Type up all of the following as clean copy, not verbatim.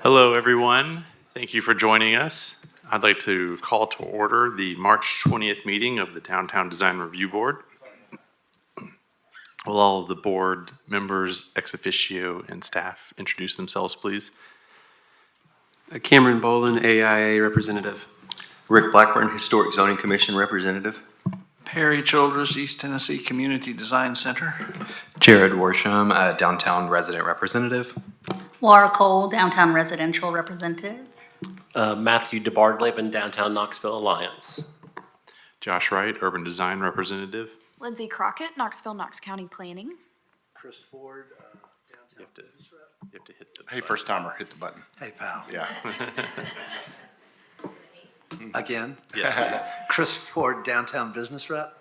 Hello, everyone. Thank you for joining us. I'd like to call to order the March 20th meeting of the Downtown Design Review Board. Will all of the board members, ex officio, and staff introduce themselves, please? Cameron Boland, AIA representative. Rick Blackburn, Historic Zoning Commission representative. Perry Childress, East Tennessee Community Design Center. Jared Worsham, Downtown Resident Representative. Laura Cole, Downtown Residential Representative. Matthew DeBardleben, Downtown Knoxville Alliance. Josh Wright, Urban Design Representative. Lindsay Crockett, Knoxville, Knox County Planning. Chris Ford, You have to hit the. Hey, first timer, hit the button. Hey, pal. Yeah. Again. Yes. Chris Ford, Downtown Business Rep.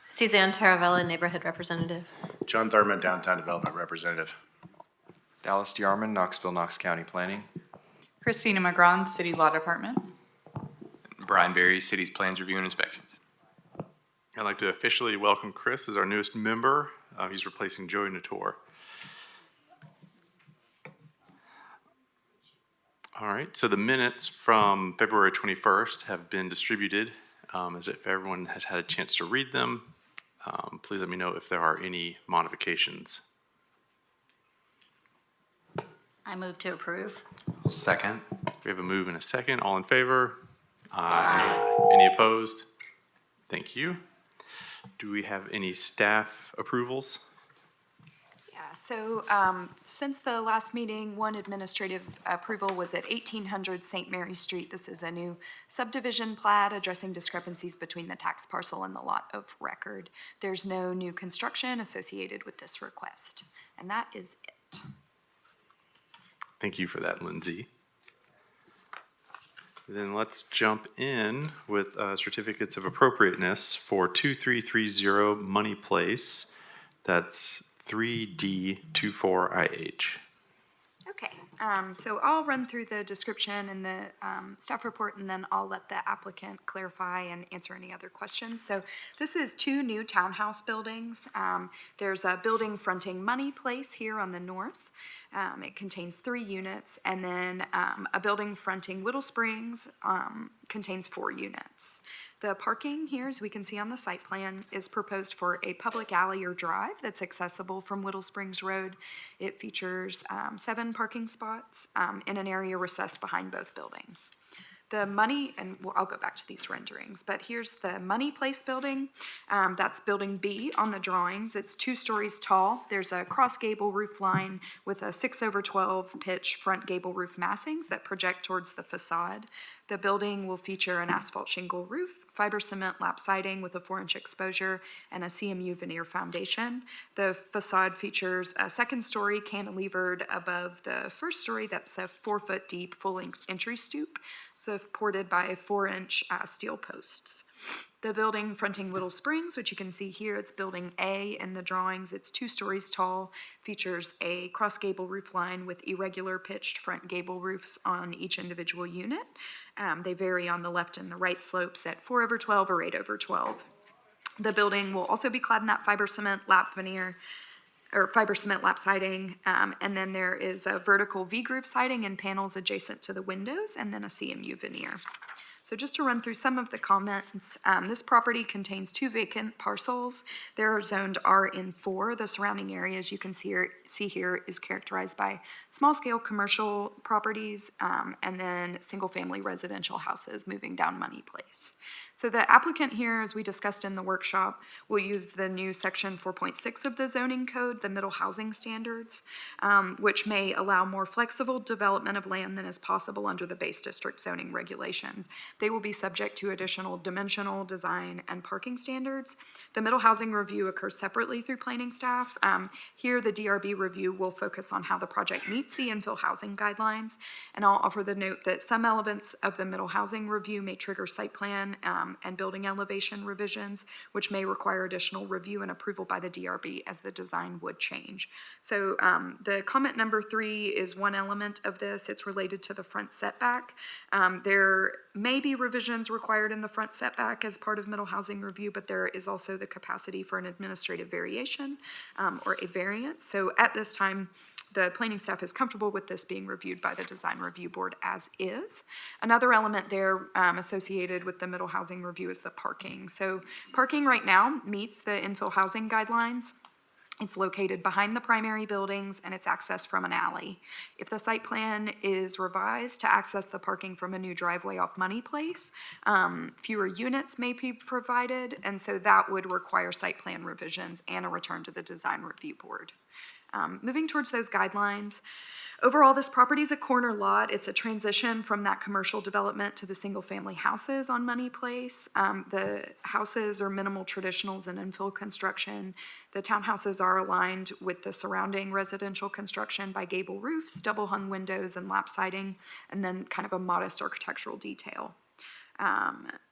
Suzanne Taravella, Neighborhood Representative. John Thurman, Downtown Development Representative. Dallas DeArmond, Knoxville, Knox County Planning. Christina McGrawn, City Law Department. Brian Berry, Cities Plans Review and Inspections. I'd like to officially welcome Chris as our newest member. He's replacing Joey Nator. All right, so the minutes from February 21st have been distributed. As if everyone has had a chance to read them, please let me know if there are any modifications. I move to approve. Second. We have a move and a second. All in favor? Aye. Any opposed? Thank you. Do we have any staff approvals? Yeah, so since the last meeting, one administrative approval was at 1800 St. Mary Street. This is a new subdivision plat addressing discrepancies between the tax parcel and the lot of record. There's no new construction associated with this request, and that is it. Thank you for that, Lindsay. Then let's jump in with certificates of appropriateness for 2330 Money Place. That's 3D24IH. Okay, so I'll run through the description and the staff report, and then I'll let the applicant clarify and answer any other questions. So this is two new townhouse buildings. There's a building fronting Money Place here on the north. It contains 3 units, and then a building fronting Whittle Springs contains 4 units. The parking here, as we can see on the site plan, is proposed for a public alley or drive that's accessible from Whittle Springs Road. It features 7 parking spots in an area recessed behind both buildings. The Money, and I'll go back to these renderings, but here's the Money Place building. That's building B on the drawings. It's 2 stories tall. There's a cross gable roof line with a 6/12 pitch front gable roof massings that project towards the facade. The building will feature an asphalt shingle roof, fiber cement lap siding with a 4-inch exposure, and a CMU veneer foundation. The facade features a 2nd story cantilevered above the 1st story. That's a 4-foot deep full-length entry stoop, supported by 4-inch steel posts. The building fronting Whittle Springs, which you can see here, it's building A in the drawings. It's 2 stories tall, features a cross gable roof line with irregular pitched front gable roofs on each individual unit. They vary on the left and the right slopes at 4/12 or 8/12. The building will also be clad in that fiber cement lap veneer, or fiber cement lap siding, and then there is a vertical V-groove siding and panels adjacent to the windows, and then a CMU veneer. So just to run through some of the comments, this property contains 2 vacant parcels. They're zoned RN4. The surrounding area, as you can see here, is characterized by small-scale commercial properties and then single-family residential houses moving down Money Place. So the applicant here, as we discussed in the workshop, will use the new section 4.6 of the zoning code, the middle housing standards, which may allow more flexible development of land than is possible under the base district zoning regulations. They will be subject to additional dimensional, design, and parking standards. The middle housing review occurs separately through planning staff. Here, the DRB review will focus on how the project meets the infill housing guidelines, and I'll offer the note that some elements of the middle housing review may trigger site plan and building elevation revisions, which may require additional review and approval by the DRB as the design would change. So the comment number 3 is one element of this. It's related to the front setback. There may be revisions required in the front setback as part of middle housing review, but there is also the capacity for an administrative variation or a variance. So at this time, the planning staff is comfortable with this being reviewed by the design review board as is. Another element there associated with the middle housing review is the parking. So parking right now meets the infill housing guidelines. It's located behind the primary buildings and it's accessed from an alley. If the site plan is revised to access the parking from a new driveway off Money Place, fewer units may be provided, and so that would require site plan revisions and a return to the design review board. Moving towards those guidelines, overall, this property is a corner lot. It's a transition from that commercial development to the single-family houses on Money Place. The houses are minimal traditionals and infill construction. The townhouses are aligned with the surrounding residential construction by gable roofs, double-hung windows, and lap siding, and then kind of a modest architectural detail.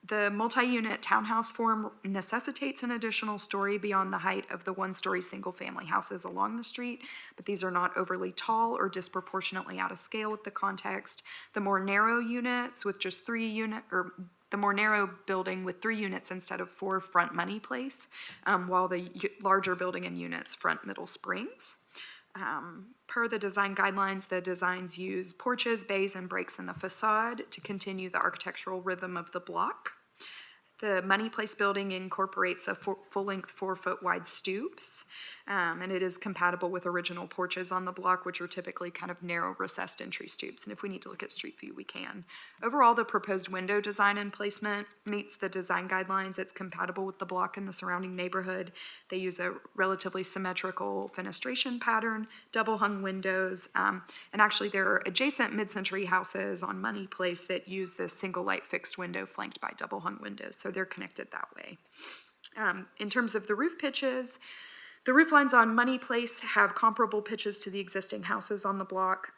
The multi-unit townhouse form necessitates an additional story beyond the height of the one-story single-family houses along the street, but these are not overly tall or disproportionately out of scale with the context. The more narrow units with just the more narrow building with 3 units instead of 4 front Money Place, while the larger building and units front Middle Springs. Per the design guidelines, the designs use porches, bays, and breaks in the facade to continue the architectural rhythm of the block. The Money Place building incorporates a full-length 4-foot wide stoops, and it is compatible with original porches on the block, which are typically kind of narrow recessed entry stoops, and if we need to look at street view, we can. Overall, the proposed window design and placement meets the design guidelines. It's compatible with the block and the surrounding neighborhood. They use a relatively symmetrical fenestration pattern, double-hung windows, and actually there are adjacent mid-century houses on Money Place that use this single light fixed window flanked by double-hung windows, so they're connected that way. In terms of the roof pitches, the roof lines on Money Place have comparable pitches to the existing houses on the block.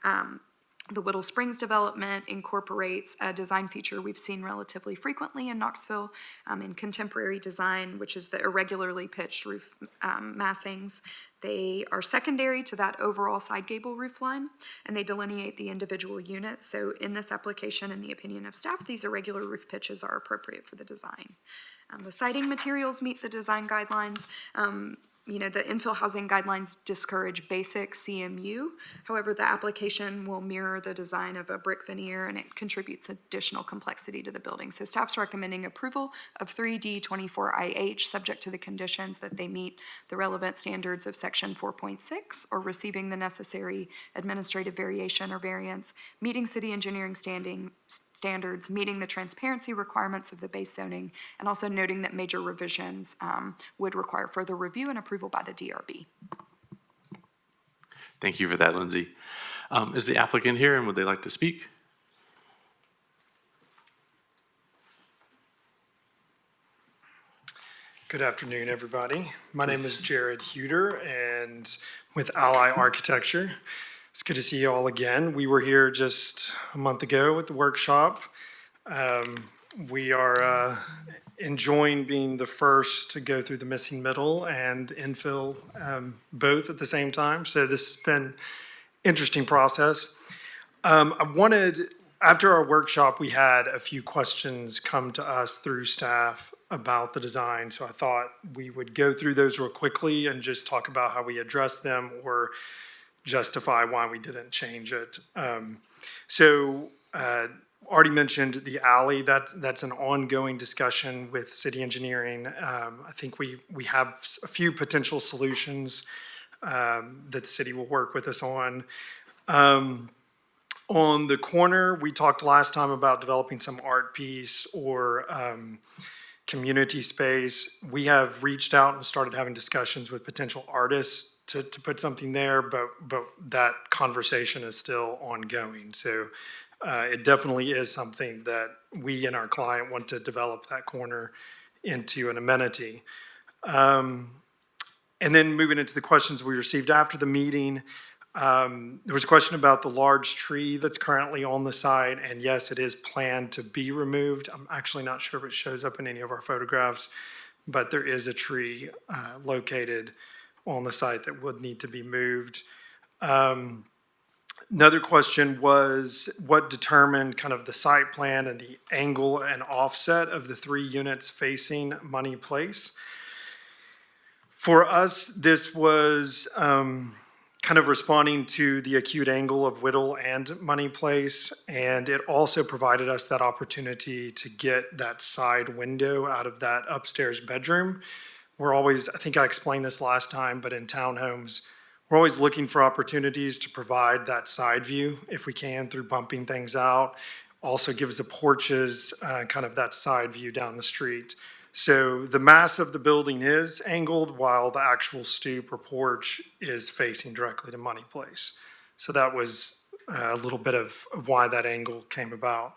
The Whittle Springs development incorporates a design feature we've seen relatively frequently in Knoxville in contemporary design, which is the irregularly pitched roof massings. They are secondary to that overall side gable roof line, and they delineate the individual units. So in this application, in the opinion of staff, these irregular roof pitches are appropriate for the design. The siding materials meet the design guidelines. The infill housing guidelines discourage basic CMU. However, the application will mirror the design of a brick veneer, and it contributes additional complexity to the building. So staff's recommending approval of 3D24IH, subject to the conditions that they meet the relevant standards of section 4.6 or receiving the necessary administrative variation or variance, meeting city engineering standards, meeting the transparency requirements of the base zoning, and also noting that major revisions would require further review and approval by the DRB. Thank you for that, Lindsay. Is the applicant here and would they like to speak? Good afternoon, everybody. My name is Jared Huter, and with Ally Architecture. It's good to see you all again. We were here just a month ago at the workshop. We are enjoying being the first to go through the missing middle and infill both at the same time. So this has been interesting process. After our workshop, we had a few questions come to us through staff about the design. So I thought we would go through those real quickly and just talk about how we address them or justify why we didn't change it. Already mentioned the alley. That's an ongoing discussion with city engineering. I think we have a few potential solutions that the city will work with us on. On the corner, we talked last time about developing some art piece or community space. We have reached out and started having discussions with potential artists to put something there, but that conversation is still ongoing. So it definitely is something that we and our client want to develop that corner into an amenity. And then moving into the questions we received after the meeting, there was a question about the large tree that's currently on the site, and yes, it is planned to be removed. I'm actually not sure if it shows up in any of our photographs, but there is a tree located on the site that would need to be moved. Another question was what determined kind of the site plan and the angle and offset of the 3 units facing Money Place. For us, this was kind kind of responding to the acute angle of Whittle and Money Place. And it also provided us that opportunity to get that side window out of that upstairs bedroom. We're always, I think I explained this last time, but in townhomes, we're always looking for opportunities to provide that side view if we can through bumping things out. Also gives the porches kind of that side view down the street. So the mass of the building is angled while the actual stoop or porch is facing directly to Money Place. So that was a little bit of why that angle came about.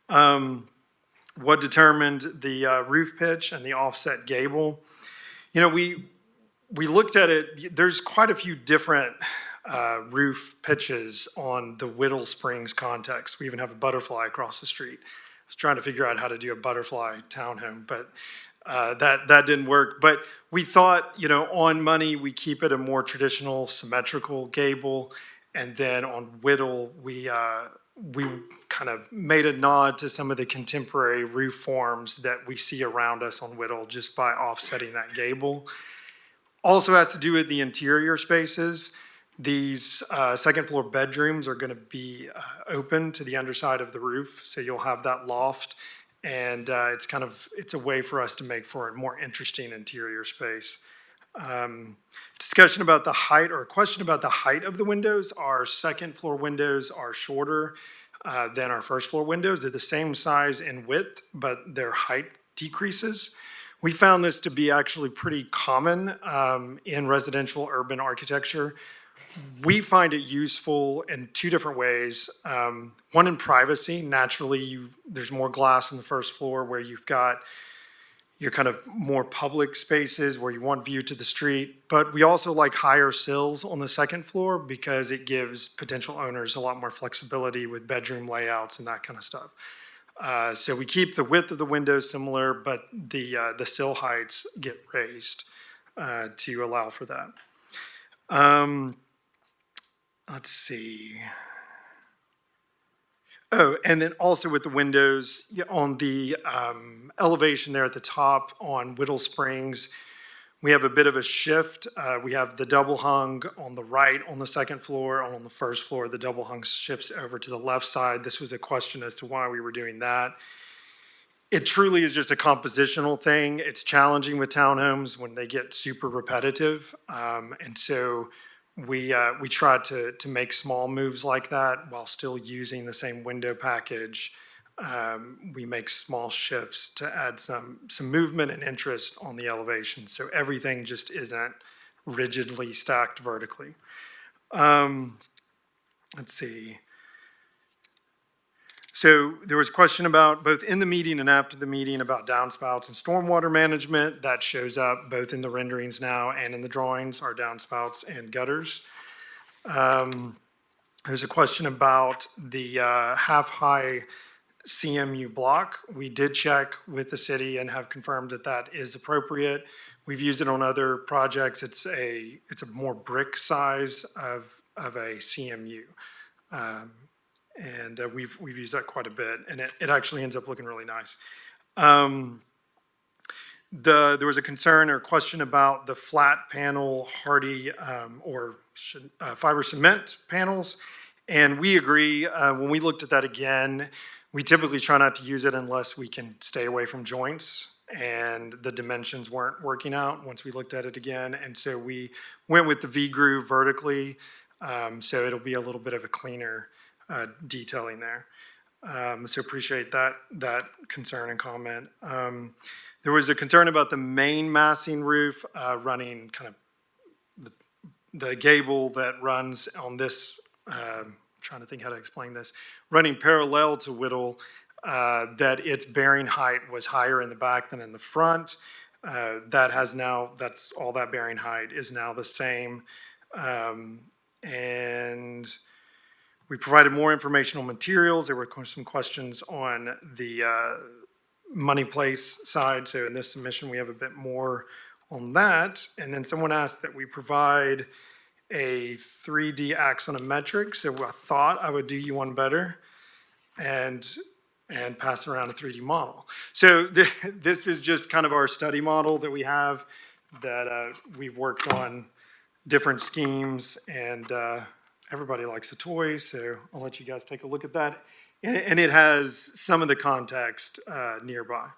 What determined the roof pitch and the offset gable? You know, we looked at it, there's quite a few different roof pitches on the Whittle Springs context. We even have a butterfly across the street. I was trying to figure out how to do a butterfly townhome, but that didn't work. But we thought, you know, on Money, we keep it a more traditional symmetrical gable. And then on Whittle, we kind of made a nod to some of the contemporary roof forms that we see around us on Whittle just by offsetting that gable. Also has to do with the interior spaces. These second floor bedrooms are going to be open to the underside of the roof, so you'll have that loft, and it's a way for us to make for a more interesting interior space. Discussion about the height, or a question about the height of the windows. Our second floor windows are shorter than our first floor windows. They're the same size in width, but their height decreases. We found this to be actually pretty common in residential urban architecture. We find it useful in two different ways. One, in privacy. Naturally, there's more glass on the first floor where you've got your kind of more public spaces where you want view to the street. But we also like higher sills on the second floor because it gives potential owners a lot more flexibility with bedroom layouts and that kind of stuff. So we keep the width of the windows similar, but the sill heights get raised to allow for that. Let's see. Oh, and then also with the windows on the elevation there at the top on Whittle Springs, we have a bit of a shift. We have the double hung on the right on the second floor. On the first floor, the double hung shifts over to the left side. This was a question as to why we were doing that. It truly is just a compositional thing. It's challenging with townhomes when they get super repetitive. And so we try to make small moves like that while still using the same window package. We make small shifts to add some movement and interest on the elevation, so everything just isn't rigidly stacked vertically. Let's see. So there was a question about, both in the meeting and after the meeting, about downspouts and stormwater management. That shows up both in the renderings now and in the drawings, our downspouts and gutters. There's a question about the half-high CMU block. We did check with the city and have confirmed that that is appropriate. We've used it on other projects. It's a more brick size of a CMU. And we've used that quite a bit, and it actually ends up looking really nice. There was a concern or question about the flat panel hardy fiber cement panels, and we agree. When we looked at that again, we typically try not to use it unless we can stay away from joints, and the dimensions weren't working out once we looked at it again, and so we went with the V-groove vertically, so it'll be a little bit of a cleaner detailing there. So appreciate that concern and comment. There was a concern about the main massing roof running kind of the gable that runs on this, trying to think how to explain this, running parallel to Whittle, that its bearing height was higher in the back than in the front. That's all that bearing height is now the same. And we provided more informational materials. There were some questions on the Money Place side. So in this submission, we have a bit more on that. And then someone asked that we provide a 3D axonometric. So I thought I would do you one better and pass around a 3D model. So this is just kind of our study model that we have that we've worked on different schemes, and everybody likes a toy, so I'll let you guys take a look at that. And it has some of the context nearby.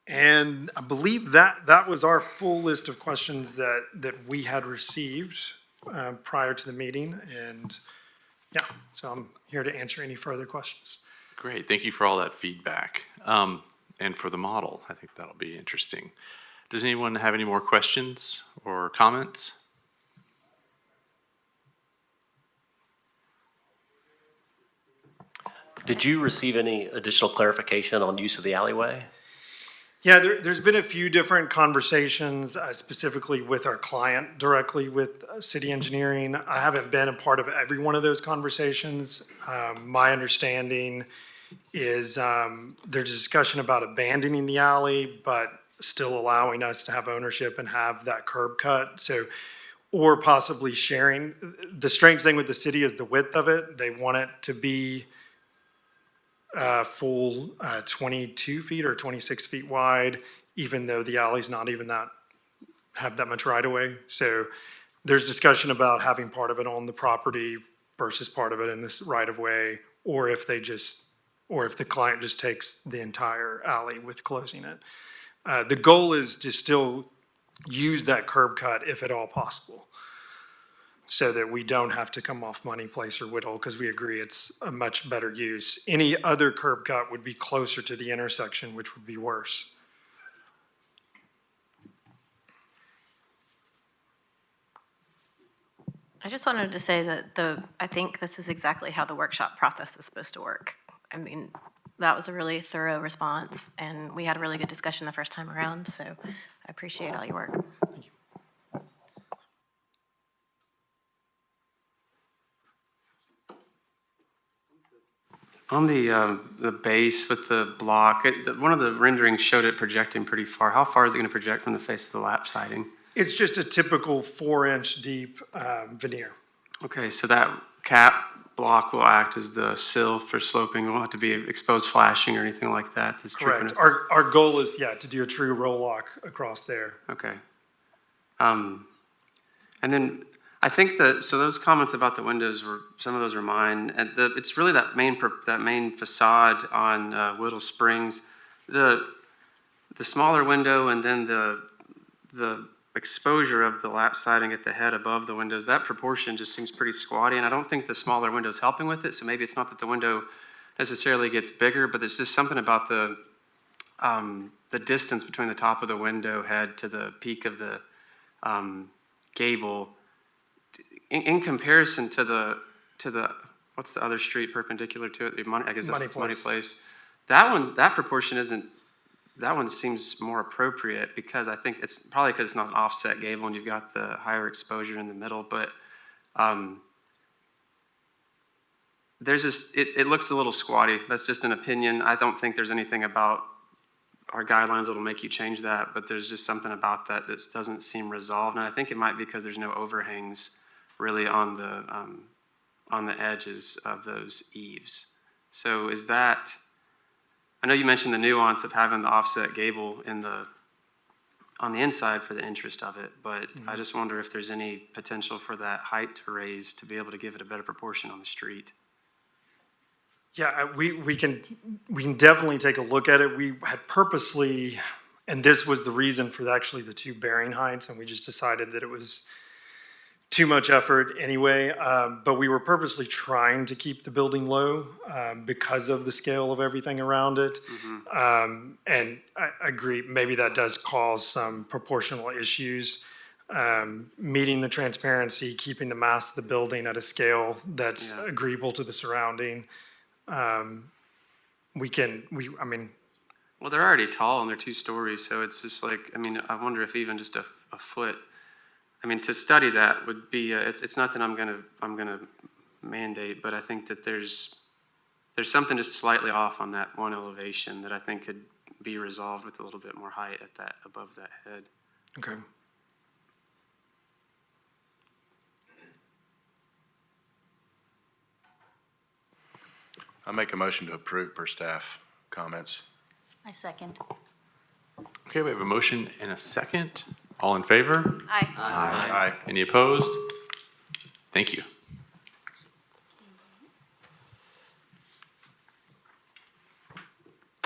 And I believe that was our full list of questions that we had received prior to the meeting. And yeah, so I'm here to answer any further questions. Great, thank you for all that feedback. And for the model, I think that'll be interesting. Does anyone have any more questions or comments? Did you receive any additional clarification on use of the alleyway? Yeah, there's been a few different conversations, specifically with our client, directly with city engineering. I haven't been a part of every one of those conversations. My understanding is there's a discussion about abandoning the alley, but still allowing us to have ownership and have that curb cut. So, or possibly sharing. The strange thing with the city is the width of it. They want it to be full 22 feet or 26 feet wide, even though the alley's not even have that much right of way. So there's discussion about having part of it on the property versus part of it in this right of way, or if the client just takes the entire alley with closing it. The goal is to still use that curb cut if at all possible, so that we don't have to come off Money Place or Whittle, because we agree it's a much better use. Any other curb cut would be closer to the intersection, which would be worse. I just wanted to say that I think this is exactly how the workshop process is supposed to work. I mean, that was a really thorough response, and we had a really good discussion the first time around, so I appreciate all your work. Thank you. On the base with the block, one of the renderings showed it projecting pretty far. How far is it going to project from the face of the lap siding? It's just a typical 4-inch deep veneer. Okay, so that cap block will act as the sill for sloping. It won't have to be exposed flashing or anything like that. That's Correct. tripping Our goal is, to do a true roll lock across there. Okay. And then I think so those comments about the windows some of those were mine. And it's really that main facade on Whittle Springs, the smaller window, and then the exposure of the lap siding at the head above the windows. That proportion just seems pretty squatty, and I don't think the smaller window is helping with it. So maybe it's not that the window necessarily gets bigger, but there's just something about the distance between the top of the window head to the peak of the gable. In comparison to the what's the other street perpendicular to it? I guess that's Money Place. That proportion isn't. That one seems more appropriate because I think it's probably because it's not an offset gable and you've got the higher exposure in the middle. But there's just it looks a little squatty. That's just an opinion. I don't think there's anything about our guidelines that'll make you change that. But there's just something about that doesn't seem resolved, and I think it might be because there's no overhangs really on the edges of those eaves. So is that, I know you mentioned the nuance of having the offset gable on the inside for the interest of it, but I just wonder if there's any potential for that height to raise to be able to give it a better proportion on the street. Yeah, we can definitely take a look at it. We had purposely, and this was the reason for actually the two bearing heights, and we just decided that it was too much effort anyway, but we were purposely trying to keep the building low because of the scale of everything around it. And I agree, maybe that does cause some proportional issues. Meeting the transparency, keeping the mass of the building at a scale that's agreeable to the surrounding. I mean. Well, they're already tall and they're 2 stories, so it's just like, I mean, I wonder if even just a foot. I mean, to study that would be. It's not that I'm gonna mandate, but I think that there's something just slightly off on that one elevation that I think could be resolved with a little bit more height above that head. Okay. I make a motion to approve per staff comments. I second. Okay, we have a motion and a second. All in favor? Aye. Aye. Any opposed? Thank you.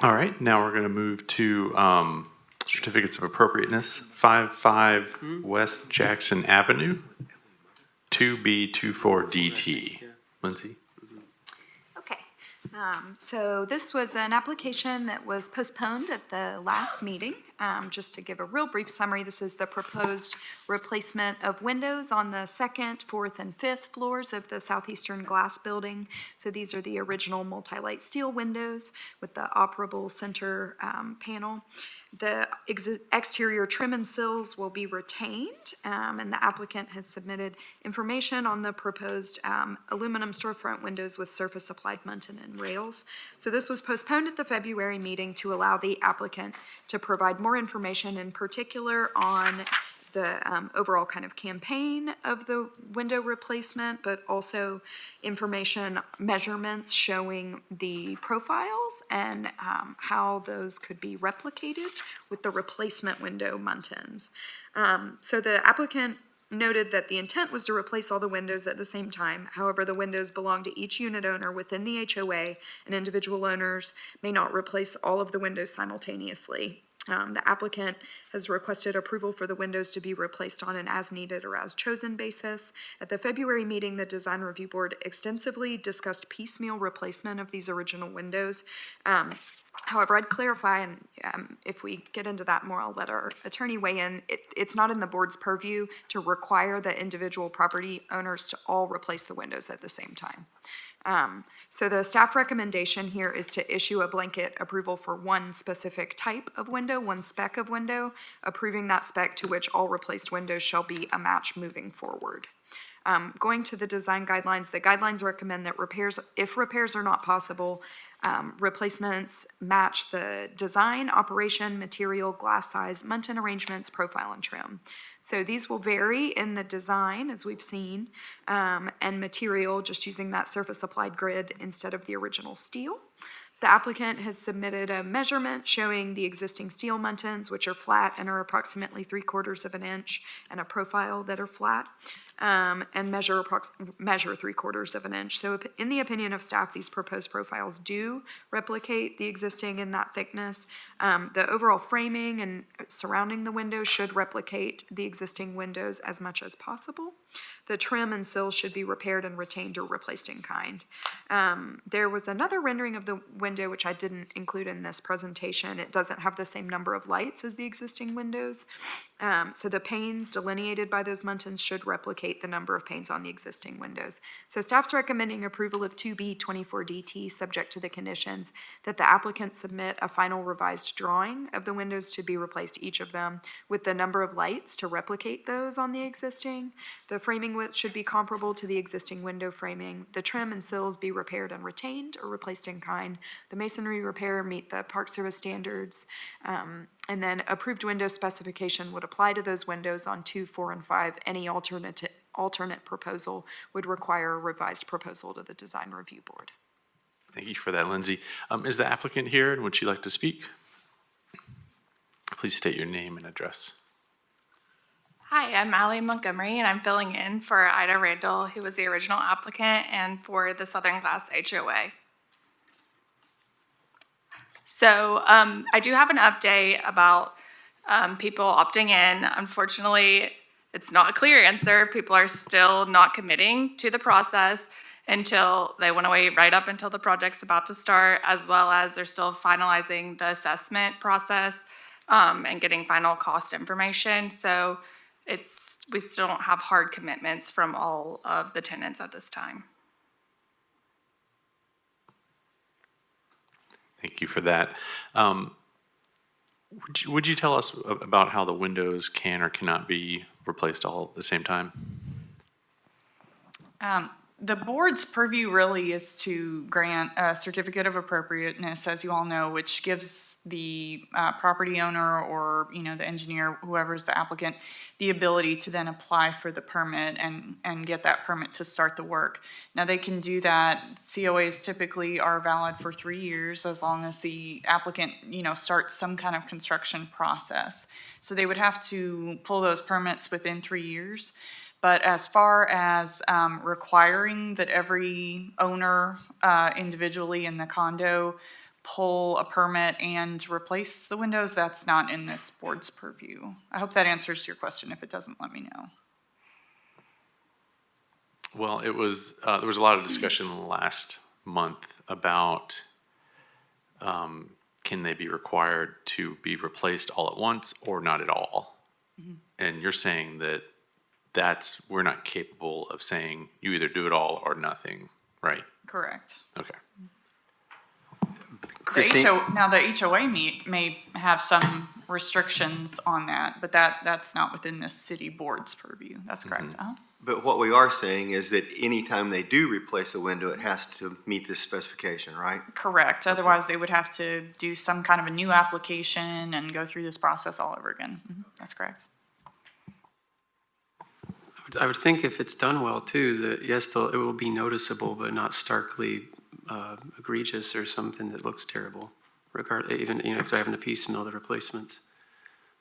All right, now we're going to move to certificates of appropriateness. 55 West Jackson Avenue, 2B24DT. Lindsay? Okay, so this was an application that was postponed at the last meeting. Just to give a real brief summary, this is the proposed replacement of windows on the second, fourth, and fifth floors of the Southeastern Glass Building. So these are the original multi-light steel windows with the operable center panel. The exterior trim and sills will be retained, and the applicant has submitted information on the proposed aluminum storefront windows with surface-applied muntin and rails. So this was postponed at the February meeting to allow the applicant to provide more information, in particular on the overall kind of campaign of the window replacement, but also information, measurements showing the profiles and how those could be replicated with the replacement window muntins. So the applicant noted that the intent was to replace all the windows at the same time. However, the windows belong to each unit owner within the HOA, and individual owners may not replace all of the windows simultaneously. The applicant has requested approval for the windows to be replaced on an as-needed or as-chosen basis. At the February meeting, the Design Review Board extensively discussed piecemeal replacement of these original windows. However, I'd clarify, and if we get into that more, I'll let our attorney weigh in. It's not in the board's purview to require the individual property owners to all replace the windows at the same time. So the staff recommendation here is to issue a blanket approval for one specific type of window, one spec of window, approving that spec to which all replaced windows shall be a match moving forward. Going to the design guidelines, the guidelines recommend that if repairs are not possible, replacements match the design, operation, material, glass size, muntin arrangements, profile, and trim. So these will vary in the design, as we've seen, and material, just using that surface applied grid instead of the original steel. The applicant has submitted a measurement showing the existing steel muntins, which are flat and are approximately 3/4 of an inch, and a profile that are flat, and measure 3/4 of an inch. So in the opinion of staff, these proposed profiles do replicate the existing in that thickness. The overall framing and surrounding the windows should replicate the existing windows as much as possible. The trim and sills should be repaired and retained or replaced in kind. There was another rendering of the window, which I didn't include in this presentation. It doesn't have the same number of lights as the existing windows. So the panes delineated by those muntins should replicate the number of panes on the existing windows. So staff's recommending approval of 2B24DT, subject to the conditions that the applicant submit a final revised drawing of the windows to be replaced, each of them, with the number of lights to replicate those on the existing. The framing width should be comparable to the existing window framing. The trim and sills be repaired and retained or replaced in kind. The masonry repair meet the Park Service standards. And then approved window specification would apply to those windows on 2, 4, and 5. Any alternate proposal would require a revised proposal to the Design Review Board. Thank you for that, Lindsay. Is the applicant here and would she like to speak? Please state your name and address. Hi, I'm Allie Montgomery, and I'm filling in for Ida Randall, who was the original applicant, and for the Southern Glass HOA. So I do have an update about people opting in. Unfortunately, it's not a clear answer. People are still not committing to the process until they want to wait right up until the project's about to start, as well as they're still finalizing the assessment process and getting final cost information. So we still don't have hard commitments from all of the tenants at this time. Thank you for that. Would you tell us about how the windows can or cannot be replaced all at the same time? the board's purview really is to grant a certificate of appropriateness, as you all know, which gives the property owner or, the engineer, whoever's the applicant, the ability to then apply for the permit and get that permit to start the work. Now, they can do that. COAs typically are valid for 3 years as long as the applicant, starts some kind of construction process. So they would have to pull those permits within 3 years. But as far as requiring that every owner individually in the condo pull a permit and replace the windows, that's not in this board's purview. I hope that answers your question. If it doesn't, let me know. Well, there was a lot of discussion last month about can they be required to be replaced all at once or not at all? And you're saying that we're not capable of saying you either do it all or nothing, right? Correct. Okay. Christine? Now, the HOA may have some restrictions on that, but that's not within the city board's purview. That's correct. But what we are saying is that anytime they do replace a window, it has to meet this specification, right? Correct. Otherwise, they would have to do some kind of a new application and go through this process all over again. That's correct. I would think if it's done well too, that yes, it will be noticeable, but not starkly egregious or something that looks terrible. Even if they're having to piecemeal the replacements.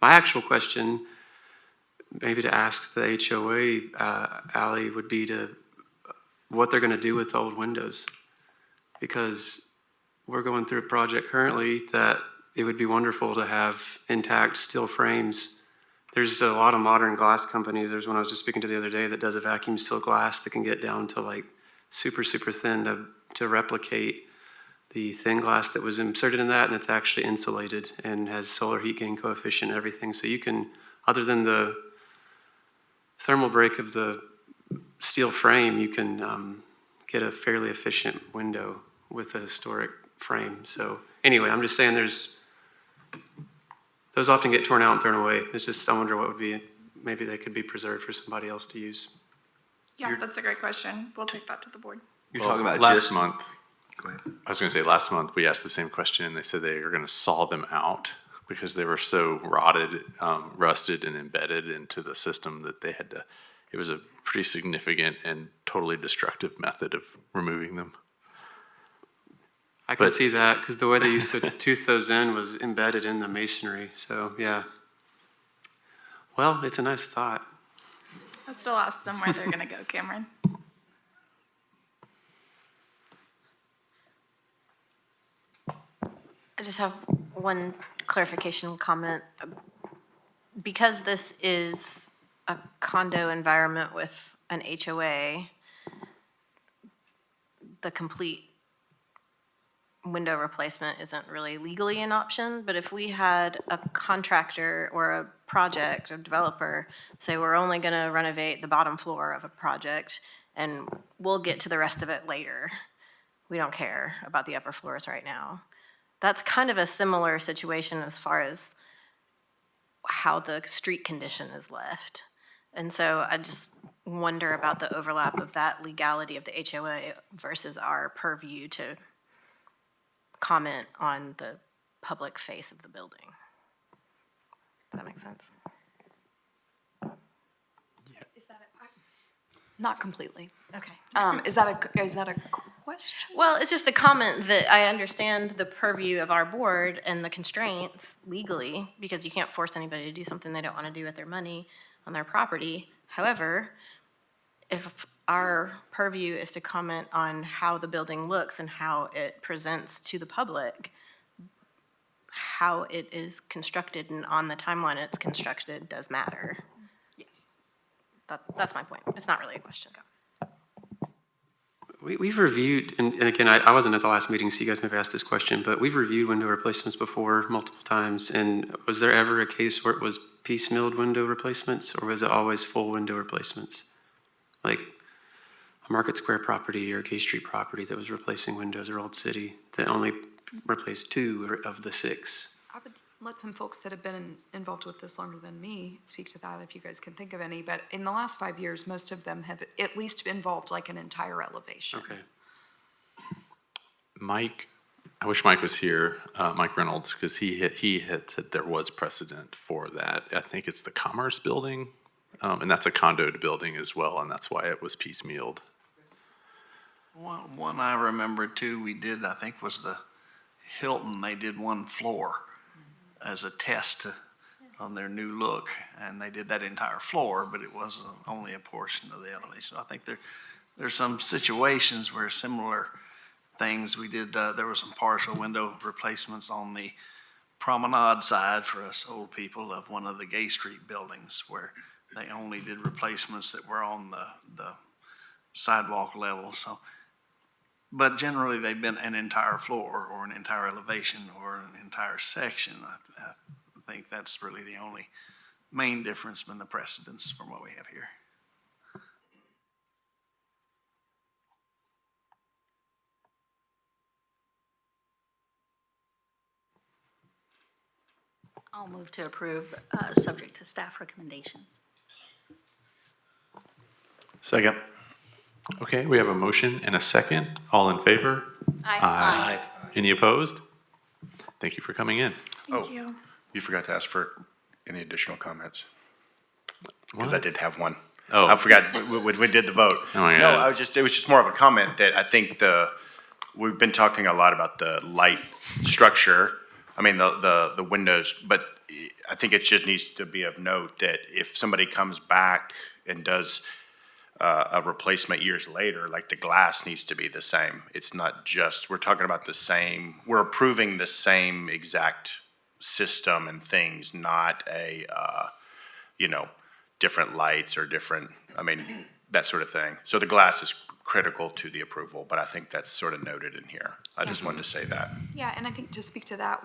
My actual question, maybe to ask the HOA, Ally, would be to what they're going to do with the old windows, because we're going through a project currently that it would be wonderful to have intact steel frames. There's a lot of modern glass companies. There's one I was just speaking to the other day that does a vacuum seal glass that can get down to like super, super thin to replicate the thin glass that was inserted in that, and it's actually insulated and has solar heat gain coefficient and everything. So you can, other than the thermal break of the steel frame, you can get a fairly efficient window with a historic frame. So anyway, I'm just saying those often get torn out and thrown away. It's just, I wonder what would be, maybe they could be preserved for somebody else to use. Yeah, that's a great question. We'll take that to the board. You're talking about last month. Go ahead. I was going to say last month we asked the same question, and they said they were going to saw them out because they were so rotted, rusted, and embedded into the system that they had to. It was a pretty significant and totally destructive method of removing them. I can see that, because the way they used to tooth those in was embedded in the masonry. So yeah. Well, it's a nice thought. I'll still ask them where they're going to go, Cameron. I just have one clarification comment. Because this is a condo environment with an HOA, the complete window replacement isn't really legally an option, but if we had a contractor or a project, a developer, say we're only gonna renovate the bottom floor of a project and we'll get to the rest of it later. We don't care about the upper floors right now. That's kind of a similar situation as far as how the street condition is left. And so I just wonder about the overlap of that legality of the HOA versus our purview to comment on the public face of the building. Does that make sense? Not completely. Okay. Is that a question? Well, it's just a comment that I understand the purview of our board and the constraints legally, because you can't force anybody to do something they don't want to do with their money on their property. However, if our purview is to comment on how the building looks and how it presents to the public, how it is constructed and on the timeline it's constructed does matter. Yes. That's my point. It's not really a question. We've reviewed, and again, I wasn't at the last meeting, so you guys may have asked this question, but we've reviewed window replacements before multiple times. And was there ever a case where it was piecemealed window replacements, or was it always full window replacements? Like a Market Square property or a K Street property that was replacing windows, or Old City that only replaced 2 of the 6. let some folks that have been involved with this longer than me speak to that if you guys can think of any. But in the last 5 years, most of them have at least involved like an entire elevation. Okay. Mike, I wish Mike was here, Mike Reynolds, because he had said there was precedent for that. I think it's the Commerce Building, and that's a condoed building as well, and that's why it was piecemealed. One I remember too, we did, I think was the Hilton, they did one floor as a test on their new look, and they did that entire floor, but it was only a portion of the elevation. I think there's some situations where similar things, we did, there were some partial window replacements on the promenade side for us old people of one of the Gay Street buildings, where they only did replacements that were on the sidewalk level, so. But generally, they've been an entire floor or an entire elevation or an entire section. I think that's really the only main difference in the precedence from what we have here. I'll move to approve, subject to staff recommendations. Second. Okay, we have a motion and a second. All in favor? Aye. Any opposed? Thank you for coming in. Thank you. You forgot to ask for any additional comments. Because I What? did have one. Oh. I forgot, we did the vote. Oh my No, God. it was just more of a comment that I think we've been talking a lot about the light structure, I mean, the windows, but I think it just needs to be of note that if somebody comes back and does a replacement years later, like the glass needs to be the same. It's not just, we're talking about the same, we're approving the same exact system and things, not different lights or different, I mean, that sort of thing. So the glass is critical to the approval, but I think that's sort of noted in here. I just wanted to say that. Yeah, and I think to speak to that,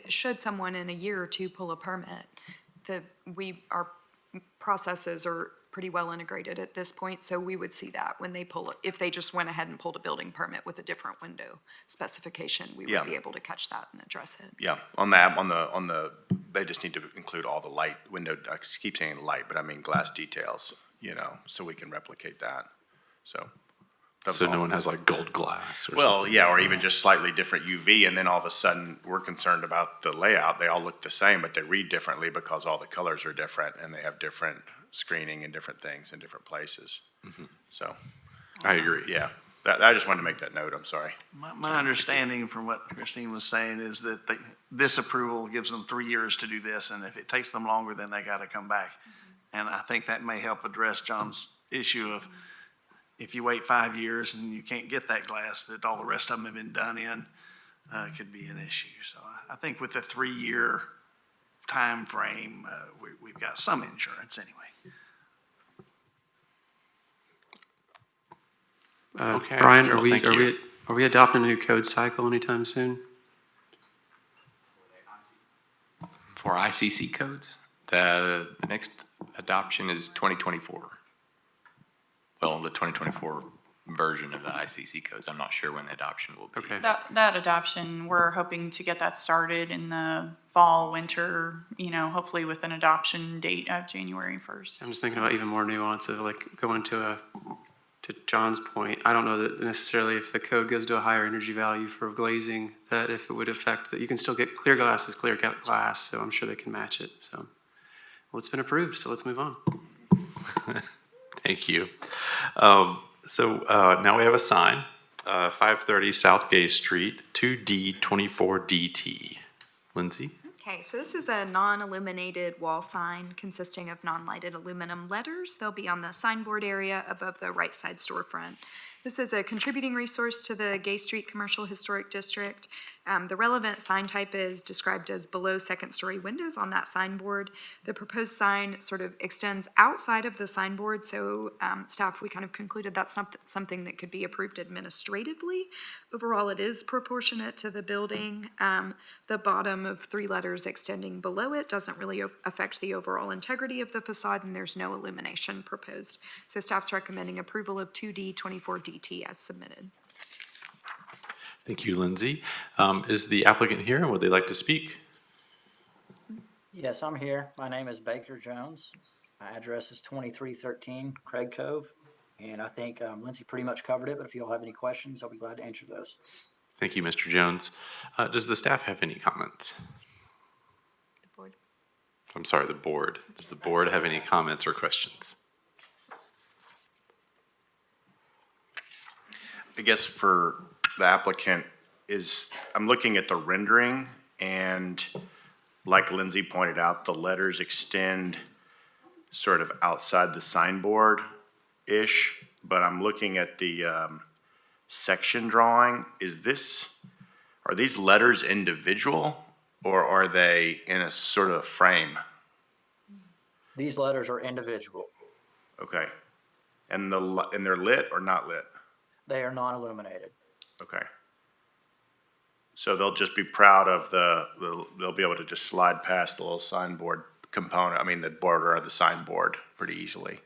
should someone in a year or two pull a permit, our processes are pretty well integrated at this point, so we would see that when they pull it. If they just went ahead and pulled a building permit with a different window specification, we Yeah. would be able to catch that and address it. Yeah, they just need to include all the light window, I keep saying light, but I mean glass details, so we can replicate that, so. that's So all. no one has like gold glass or Well, something? yeah, or even just slightly different UV, and then all of a sudden, we're concerned about the layout. They all look the same, but they read differently because all the colors are different, and they have different screening and different things in different places. So, I agree. yeah, I just wanted to make that note, I'm sorry. My understanding from what Christine was saying is that this approval gives them 3 years to do this, and if it takes them longer, then they gotta come back. And I think that may help address John's issue of, if you wait 5 years and you can't get that glass that all the rest of them have been done in, could be an issue. So I think with the 3-year time frame, we've got some insurance anyway. Okay, Brian, well, thank you. are we adopting a new code cycle anytime soon? For ICC codes, the next adoption is 2024. Well, the 2024 version of the ICC codes. I'm not sure when the adoption will be. Okay. That adoption, we're hoping to get that started in the fall, winter, hopefully with an adoption date of January 1st. I'm just thinking about even more nuance of like going to John's point. I don't know that necessarily if the code goes to a higher energy value for glazing, that if it would affect that, you can still get clear glass is clear glass, so I'm sure they can match it. So, well, it's been approved, so let's move on. Thank you. Now we have a sign, 530 South Gay Street, 2D24DT. Lindsay? Okay, so this is a non-illuminated wall sign consisting of non-lighted aluminum letters. They'll be on the signboard area above the right side storefront. This is a contributing resource to the Gay Street Commercial Historic District. The relevant sign type is described as below second-story windows on that signboard. The proposed sign sort of extends outside of the signboard, so staff, we kind of concluded that's not something that could be approved administratively. Overall, it is proportionate to the building. The bottom of 3 letters extending below it doesn't really affect the overall integrity of the facade, and there's no illumination proposed. So staff's recommending approval of 2D24DT as submitted. Thank you, Lindsay. Is the applicant here, and would they like to speak? Yes, I'm here. My name is Baker Jones. My address is 2313 Craig Cove. And I think Lindsay pretty much covered it, but if you all have any questions, I'll be glad to answer those. Thank you, Mr. Jones. Does the staff have any comments? The board. I'm sorry, the board. Does the board have any comments or questions? I guess for the applicant I'm looking at the rendering, and like Lindsay pointed out, the letters extend sort of outside the signboard-ish, but I'm looking at the section drawing. Are these letters individual, or are they in a sort of frame? These letters are individual. Okay. And they're lit or not lit? They are non-illuminated. Okay. So they'll just be proud of they'll be able to just slide past the little signboard component, the border of the signboard pretty easily.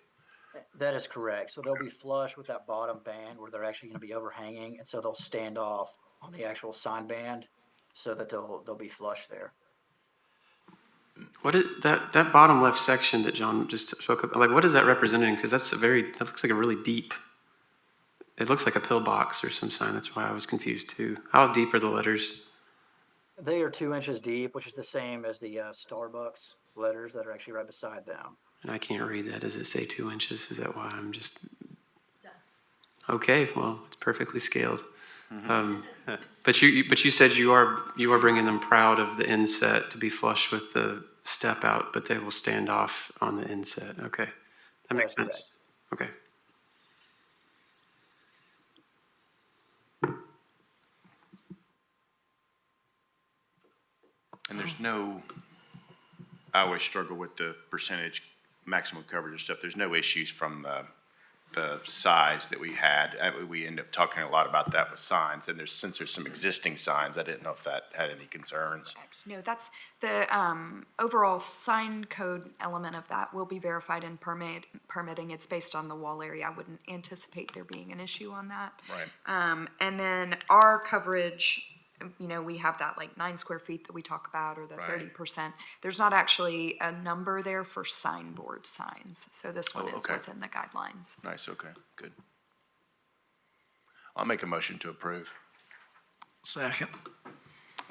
That is correct. So they'll be flush with that bottom band where they're actually going to be overhanging, and so they'll stand off on the actual sign band so that they'll be flush there. What is that bottom left section that John just spoke of? Like, what is that representing? Because that looks like a really deep. It looks like a pillbox or some sign. That's why I was confused too. How deep are the letters? They are 2 inches deep, which is the same as the Starbucks letters that are actually right beside them. And I can't read that. Does it say 2 inches? Is that why I'm just? It does. Okay, well, it's perfectly scaled. But you said you are bringing them proud of the inset to be flush with the step out, but they will stand off on the inset. Okay, that makes sense. Okay. And there's I always struggle with the percentage maximum coverage and stuff. There's no issues from the size that we had. We end up talking a lot about that with signs, and since there's some existing signs, I didn't know if that had any concerns. No, that's the overall sign code element of that will be verified in permitting. It's based on the wall area. I wouldn't anticipate there being an issue on that. Right. And then our coverage, we have that like 9 square feet that we talk about, or the Right. 30%. There's not actually a number there for signboard signs. So this one is okay. within the guidelines. Nice, okay, good. I'll make a motion to approve. Second.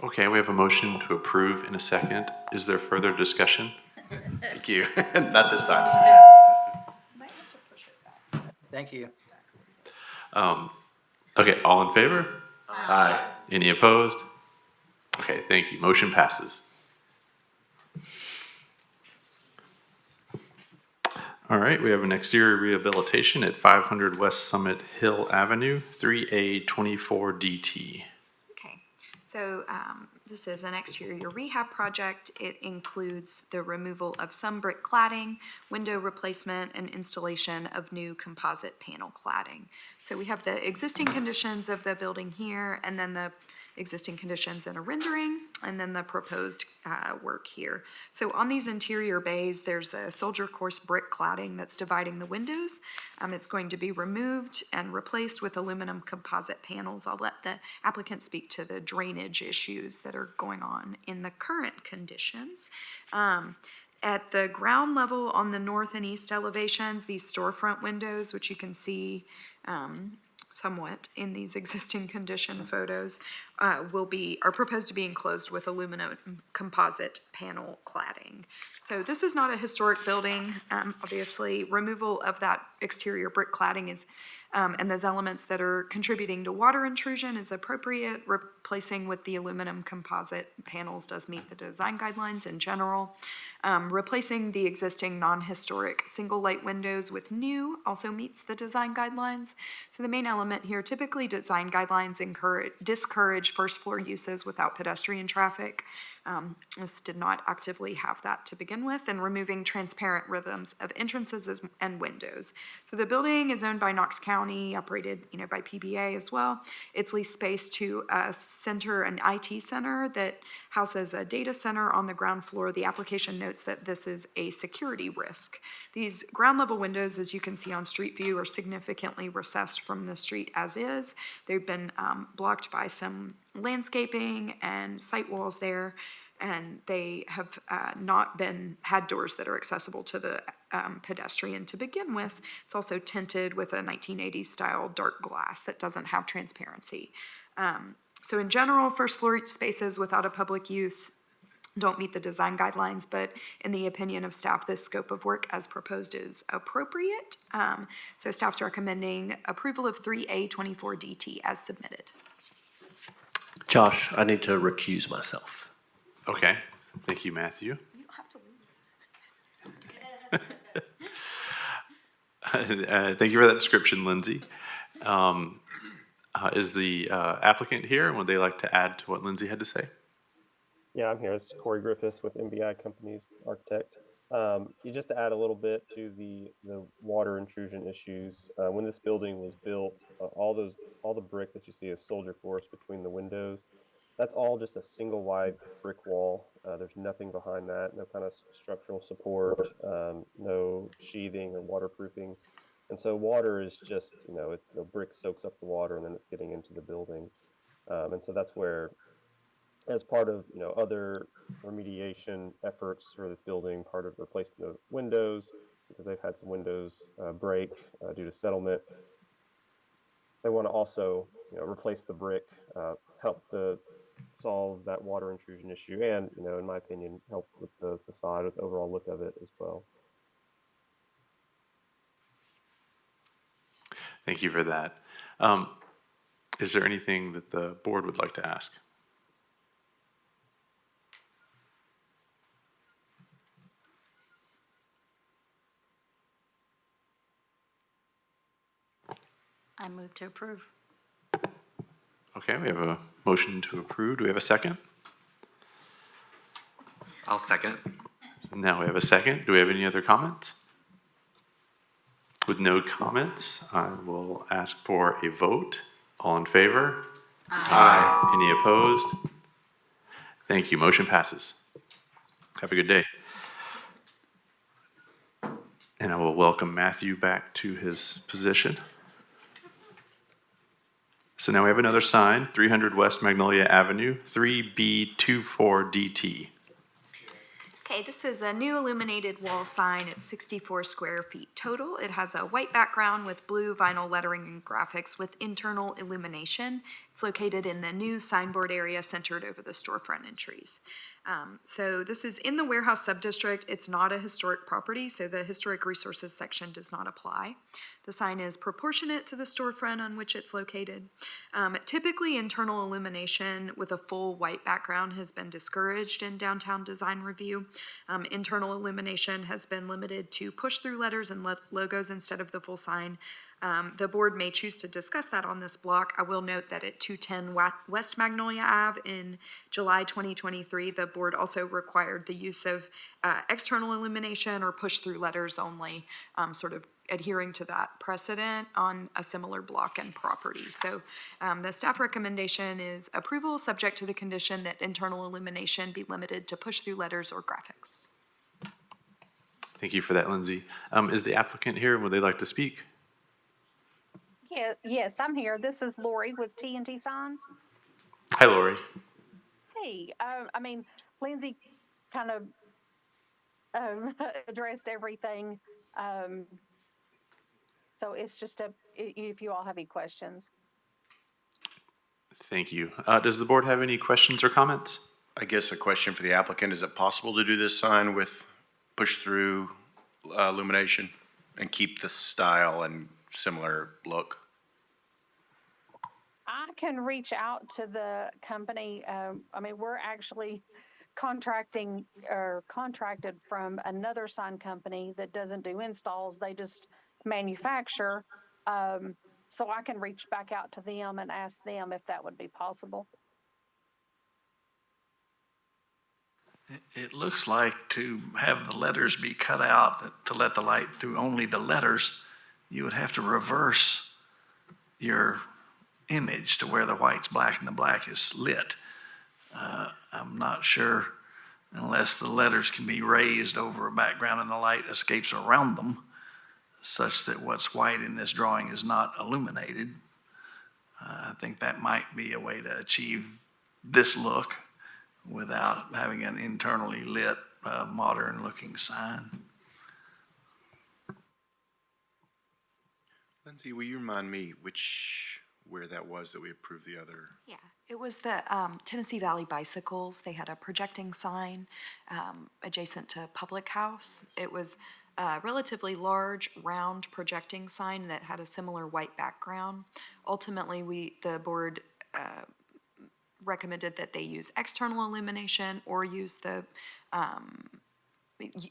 Okay, we have a motion to approve in a second. Is there further discussion? Thank you. Not this time. Thank you. Okay, all in favor? Aye. Any opposed? Okay, thank you. Motion passes. All right, we have an exterior rehabilitation at 500 West Summit Hill Avenue, 3A24DT. Okay, so this is an exterior rehab project. It includes the removal of some brick cladding, window replacement, and installation of new composite panel cladding. So we have the existing conditions of the building here, and then the existing conditions in a rendering, and then the proposed work here. So on these interior bays, there's a soldier course brick cladding that's dividing the windows. It's going to be removed and replaced with aluminum composite panels. I'll let the applicant speak to the drainage issues that are going on in the current conditions. At the ground level on the north and east elevations, these storefront windows, which you can see somewhat in these existing condition photos, are proposed to be enclosed with aluminum composite panel cladding. So this is not a historic building. Obviously, removal of that exterior brick cladding is and those elements that are contributing to water intrusion is appropriate. Replacing with the aluminum composite panels does meet the design guidelines in general. Replacing the existing non-historic single light windows with new also meets the design guidelines. So the main element here, typically design guidelines discourage first floor uses without pedestrian traffic. This did not actively have that to begin with, and removing transparent rhythms of entrances and windows. So the building is owned by Knox County, operated by PBA as well. It's leased space to a center, an IT center that houses a data center on the ground floor. The application notes that this is a security risk. These ground level windows, as you can see on street view, are significantly recessed from the street as is. They've been blocked by some landscaping and site walls there. and they have not had doors that are accessible to the pedestrian to begin with. It's also tinted with a 1980s style dark glass that doesn't have transparency. So in general, first floor spaces without a public use don't meet the design guidelines, but in the opinion of staff, this scope of work as proposed is appropriate. So staff's recommending approval of 3A24 DT as submitted. Josh, I need to recuse myself. Okay, thank you, Matthew. You don't have to leave. Thank you for that description, Lindsay. Is the applicant here, and would they like to add to what Lindsay had to say? Yeah, I'm here. This is Corey Griffiths with MBI Companies, architect. Just to add a little bit to the water intrusion issues. When this building was built, all the brick that you see is soldier force between the windows. That's all just a single wide brick wall. There's nothing behind that, no kind of structural support, no sheathing or waterproofing. And so water is just, the brick soaks up the water and then it's getting into the building. And so that's where, as part of other remediation efforts for this building, part of replacing the windows, because they've had some windows break due to settlement. They want to also replace the brick, help to solve that water intrusion issue, and in my opinion, help with the facade, with the overall look of it as well. Thank you for that. Is there anything that the board would like to ask? I move to approve. Okay, we have a motion to approve. Do we have a second? I'll second. Now we have a second. Do we have any other comments? With no comments, I will ask for a vote. All in favor? Aye. Any opposed? Thank you. Motion passes. Have a good day. And I will welcome Matthew back to his position. So now we have another sign, 300 West Magnolia Avenue, 3B24DT. Okay, this is a new illuminated wall sign. It's 64 square feet total. It has a white background with blue vinyl lettering and graphics with internal illumination. It's located in the new signboard area centered over the storefront entries. So this is in the warehouse subdistrict. It's not a historic property, so the historic resources section does not apply. The sign is proportionate to the storefront on which it's located. Typically, internal illumination with a full white background has been discouraged in downtown design review. Internal illumination has been limited to push-through letters and logos instead of the full sign. The board may choose to discuss that on this block. I will note that at 210 West Magnolia Ave in July 2023, the board also required the use of external illumination or push-through letters only, sort of adhering to that precedent on a similar block and property. So the staff recommendation is approval subject to the condition that internal illumination be limited to push-through letters or graphics. Thank you for that, Lindsay. Is the applicant here? Would they like to speak? Yeah, yes, I'm here. This is Lori with T&T Signs. Hi, Lori. Hey, Lindsay kind of addressed everything. So it's just if you all have any questions. Thank you. Does the board have any questions or comments? I guess a question for the applicant, is it possible to do this sign with push-through illumination and keep the style and similar look? I can reach out to the company. We're actually contracted from another sign company that doesn't do installs. They just manufacture. So I can reach back out to them and ask them if that would be possible. It looks like to have the letters be cut out, to let the light through only the letters, you would have to reverse your image to where the white's black and the black is lit. I'm not sure, unless the letters can be raised over a background and the light escapes around them, such that what's white in this drawing is not illuminated. I think that might be a way to achieve this look without having an internally lit, modern-looking sign. Lindsay, will you remind me where that was that we approved the other? Yeah, it was the Tennessee Valley Bicycles. They had a projecting sign adjacent to Public House. It was a relatively large, round projecting sign that had a similar white background. Ultimately, the board recommended that they use external illumination or use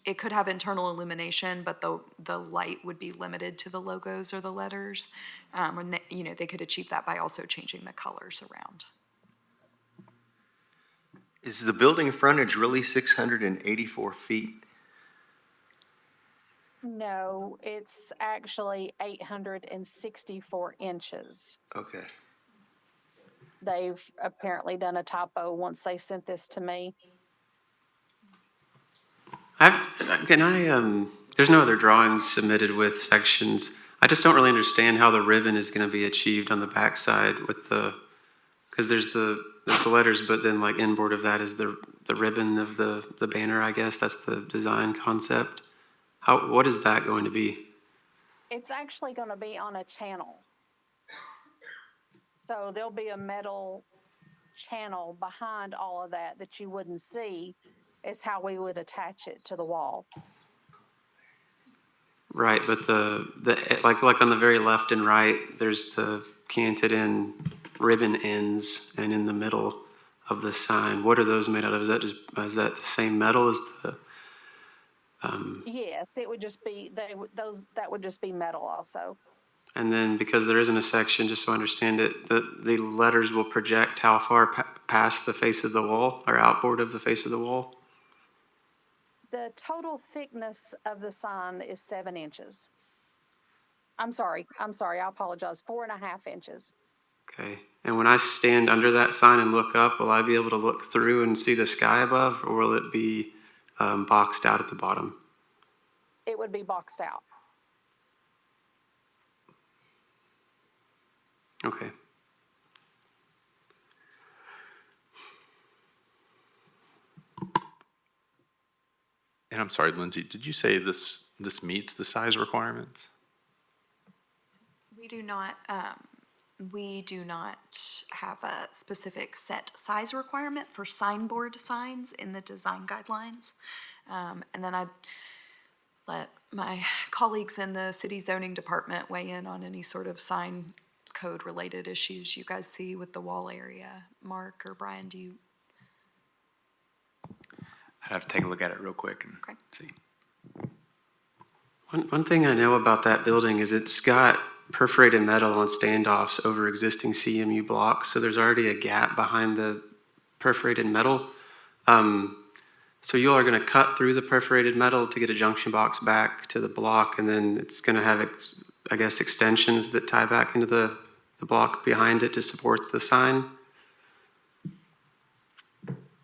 it could have internal illumination, but the light would be limited to the logos or the letters. And they could achieve that by also changing the colors around. Is the building frontage really 684 feet? No, it's actually 864 inches. Okay. They've apparently done a typo once they sent this to me. There's no other drawings submitted with sections. I just don't really understand how the ribbon is going to be achieved on the backside because there's the letters, but then like inboard of that is the ribbon of the banner, I guess. That's the design concept. What is that going to be? It's actually going to be on a channel. So there'll be a metal channel behind all of that you wouldn't see. Is how we would attach it to the wall. Right, but like on the very left and right, there's the canted in ribbon ends, and in the middle of the sign, what are those made out of? Is that the same metal as the? Yes, it would just be that would just be metal also. And then because there isn't a section, just so I understand it, the letters will project how far past the face of the wall or outboard of the face of the wall. The total thickness of the sign is 7 inches. I'm sorry, I apologize, 4.5 inches. Okay, and when I stand under that sign and look up, will I be able to look through and see the sky above, or will it be boxed out at the bottom? It would be boxed out. Okay. And I'm sorry, Lindsay, did you say this meets the size requirements? We do not have a specific set size requirement for signboard signs in the design guidelines. And then I'd let my colleagues in the city zoning department weigh in on any sort of sign code related issues you guys see with the wall area. Mark or Brian, do you? I'd have to take a look at it real quick and see. One thing I know about that building is it's got perforated metal on standoffs over existing CMU blocks, so there's already a gap behind the perforated metal. So you are going to cut through the perforated metal to get a junction box back to the block, and then it's going to have, I guess, extensions that tie back into the block behind it to support the sign.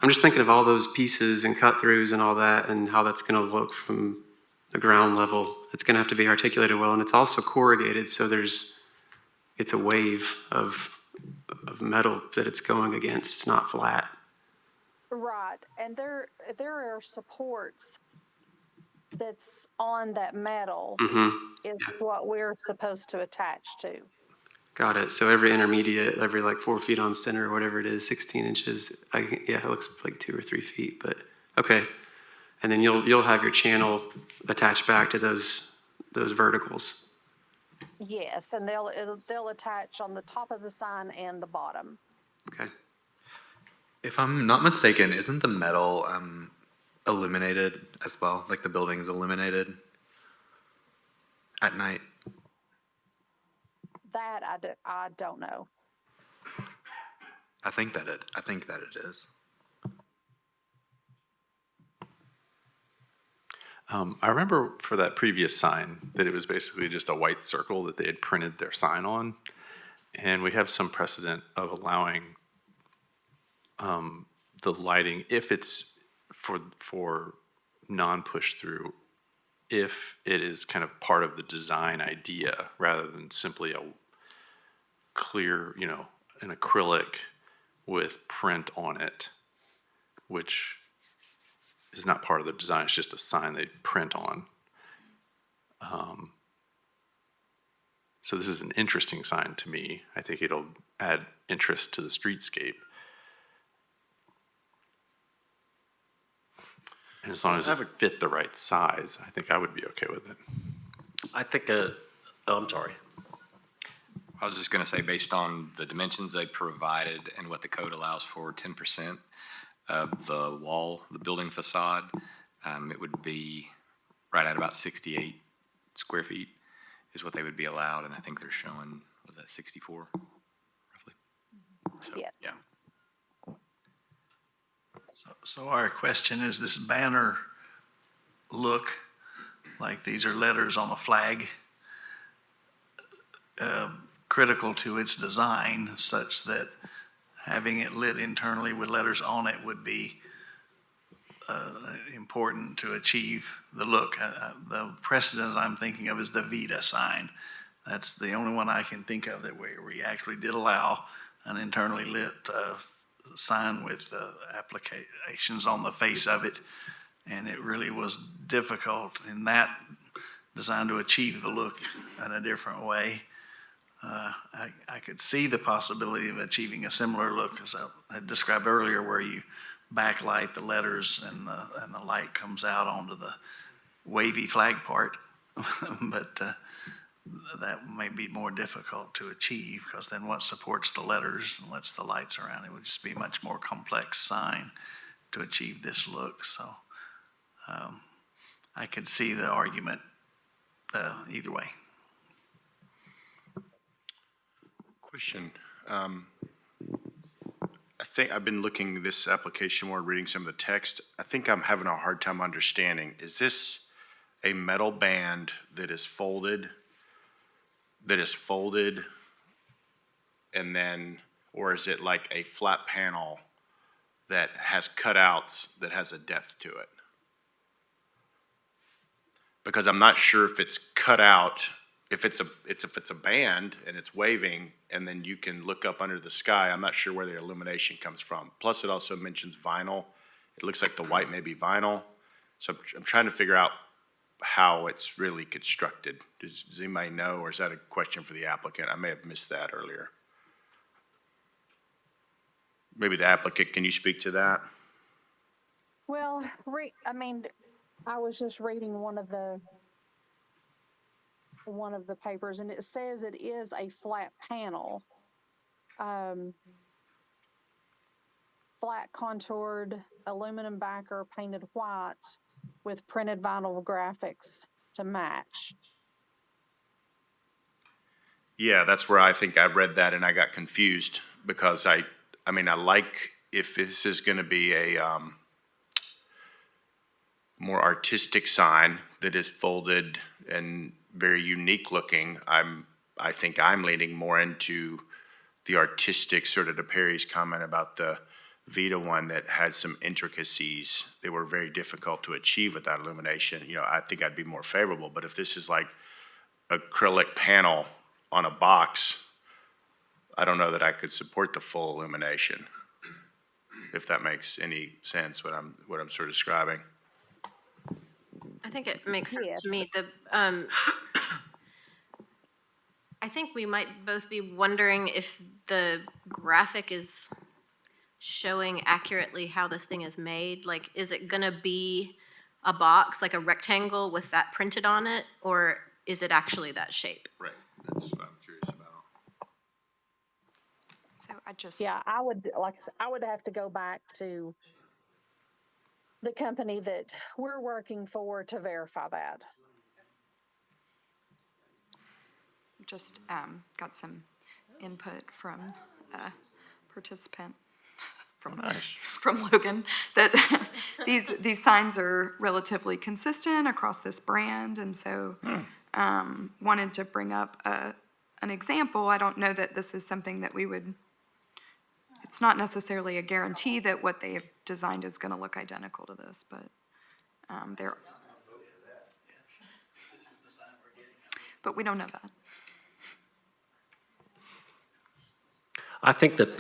I'm just thinking of all those pieces and cut throughs and all that, and how that's going to look from the ground level. It's going to have to be articulated well, and it's also corrugated, so it's a wave of metal that it's going against. It's not flat. Right, and there are supports that's on that metal is what we're supposed to attach to. Got it. So every intermediate, every like 4 feet on center or whatever it is, 16 inches. It looks like 2 or 3 feet, but okay. And then you'll have your channel attached back to those verticals. Yes, and they'll attach on the top of the sign and the bottom. Okay. If I'm not mistaken, isn't the metal illuminated as well? Like the building is illuminated at night? That I don't know. I think that it is. I remember for that previous sign that it was basically just a white circle that they had printed their sign on. And we have some precedent of allowing the lighting, if it's for non-push through, if it is kind of part of the design idea rather than simply a clear, an acrylic with print on it. which is not part of the design. It's just a sign they print on. So this is an interesting sign to me. I think it'll add interest to the streetscape. And as long as it fit the right size, I think I would be okay with it. I think, oh, I'm sorry. I was just gonna say, based on the dimensions they provided and what the code allows for, 10% of the wall, the building facade, it would be right at about 68 square feet is what they would be allowed, and I think they're showing, was that 64, roughly? So, Yes. Yeah. So our question is, this banner look, like these are letters on a flag, critical to its design such that having it lit internally with letters on it would be important to achieve the look. The precedent I'm thinking of is the Vita sign. That's the only one I can think of that where we actually did allow an internally lit sign with applications on the face of it. And it really was difficult in that design to achieve the look in a different way. I could see the possibility of achieving a similar look as I had described earlier, where you backlight the letters and the light comes out onto the wavy flag part. But that may be more difficult to achieve, because then what supports the letters and lets the lights around, it would just be a much more complex sign to achieve this look. So I could see the argument either way. Question. I think I've been looking at this application more, reading some of the text. I think I'm having a hard time understanding. Is this a metal band that is folded, and then, or is it like a flat panel that has cutouts that has a depth to it? Because I'm not sure if it's cut out, if it's a band and it's waving, and then you can look up under the sky. I'm not sure where the illumination comes from. Plus, it also mentions vinyl. It looks like the white may be vinyl. So I'm trying to figure out how it's really constructed. Does anybody know, or is that a question for the applicant? I may have missed that earlier. Maybe the applicant, can you speak to that? Well, I was just reading one of the papers, and it says it is a flat panel, flat contoured aluminum backer painted white with printed vinyl graphics to match. Yeah, that's where I think I read that and I got confused, because I like if this is going to be a more artistic sign that is folded and very unique looking. I think I'm leaning more into the artistic, sort of to Perry's comment about the Vita one that had some intricacies that were very difficult to achieve with that illumination. I think I'd be more favorable. But if this is like acrylic panel on a box, I don't know that I could support the full illumination, if that makes any sense, what I'm sort of describing. I think it makes sense Yes. to me. I think we might both be wondering if the graphic is showing accurately how this thing is made. Like, is it gonna be a box, like a rectangle with that printed on it, or is it actually that shape? Right, that's what I'm curious about. So I would have to go back to the company that we're working for to verify that. just got some input from a participant from Logan, that these signs are relatively consistent across this brand, and so wanted to bring up an example. I don't know that this is something that we would, it's not necessarily a guarantee that what they have designed is going to look identical to this, but but we don't know that. I think that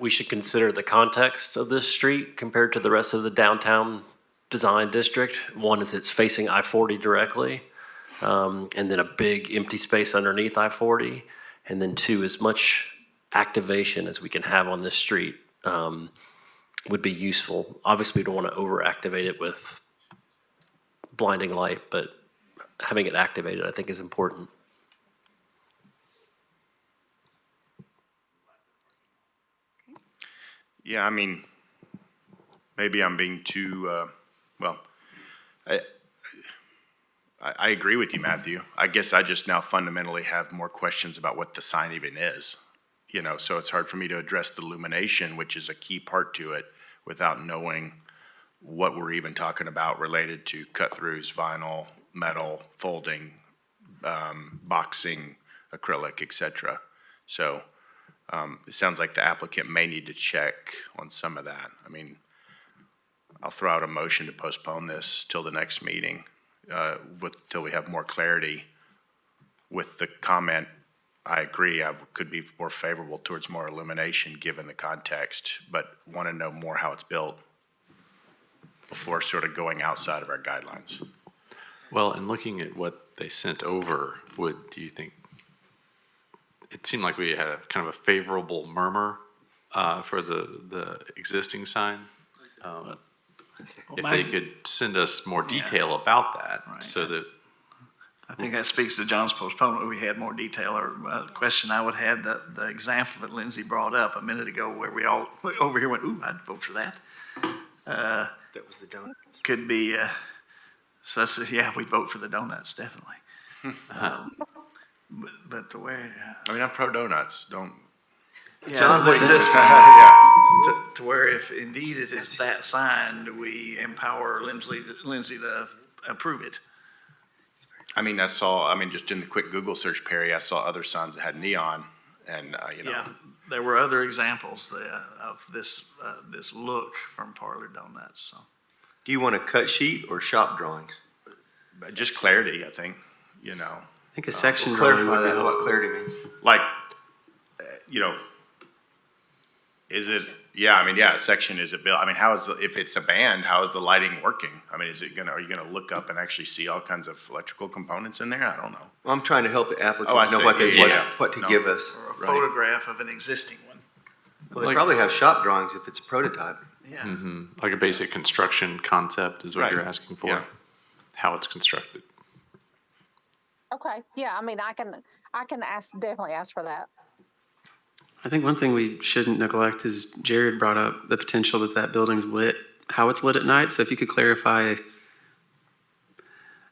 we should consider the context of this street compared to the rest of the downtown design district. One is it's facing I-40 directly, and then a big empty space underneath I-40. And then two, as much activation as we can have on this street would be useful. Obviously, we don't want to over-activate it with blinding light, but having it activated, I think, is important. Yeah, I mean, maybe I'm being too, well, I agree with you, Matthew. I guess I just now fundamentally have more questions about what the sign even is. You know, so it's hard for me to address the illumination, which is a key part to it, without knowing what we're even talking about related to cut-throughs, vinyl, metal, folding, boxing, acrylic, et cetera. So it sounds like the applicant may need to check on some of that. I mean, I'll throw out a motion to postpone this till the next meeting, till we have more clarity. With the comment, I agree, I could be more favorable towards more illumination given the context, but want to know more how it's built before sort of going outside of our guidelines. Well, and looking at what they sent over, do you think, it seemed like we had a kind of a favorable murmur for the existing sign. If they could send us more detail about that, so that. I think that speaks to John's postponement. We had more detail, or question I would have, the example that Lindsay brought up a minute ago where we all over here went, ooh, I'd vote for that. That was the donuts. Could be such as, yeah, we'd vote for the donuts, definitely. But the way. I mean, I'm pro donuts, don't. Yeah, John, what this Yeah. to where if indeed it is that sign, do we empower Lindsay to approve it? I mean, just in the quick Google search, Perry, I saw other signs that had neon and, you know. Yeah, there were other examples of this look from Parlor Donuts, so. Do you want a cut sheet or shop drawings? Just clarity, I think, you know. I think a section drawing Clarify would be that, what helpful. clarity means. Like, you know, is it, yeah, I mean, yeah, a section, is it built, I mean, if it's a band, how is the lighting working? I mean, are you gonna look up and actually see all kinds of electrical components in there? I don't know. Well, I'm trying to help the applicant Oh, I know see. what Yeah. what to No. give us. Or a Right. photograph of an existing one. Well, they probably have shop drawings if it's a prototype. Yeah. Like a basic construction concept is what Right. you're asking for, Yeah. how it's constructed. Okay, yeah, I mean, I can definitely ask for that. I think one thing we shouldn't neglect is Jared brought up the potential that building's lit, how it's lit at night. So if you could clarify,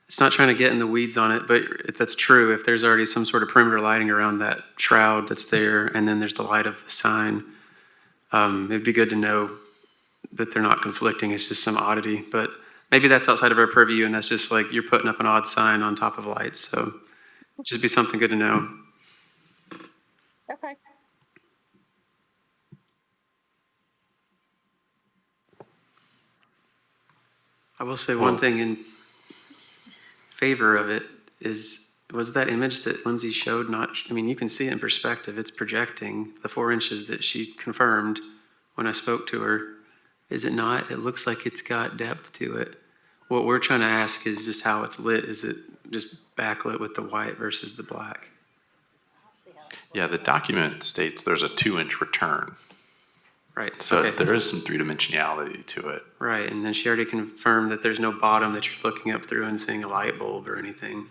it's not trying to get in the weeds on it, but if that's true, if there's already some sort of perimeter lighting around that shroud that's there, and then there's the light of the sign, it'd be good to know that they're not conflicting. It's just some oddity, but maybe that's outside of our purview, and that's just like you're putting up an odd sign on top of lights. So just be something good to know. Okay. I will say one thing in favor of it was that image that Lindsay showed I mean, you can see it in perspective. It's projecting the 4 inches that she confirmed when I spoke to her. Is it not? It looks like it's got depth to it. What we're trying to ask is just how it's lit. Is it just backlit with the white versus the black? Yeah, the document states there's a 2-inch return. Right. So okay. there is some three-dimensionality to it. Right, and then she already confirmed that there's no bottom that you're looking up through and seeing a light bulb or anything.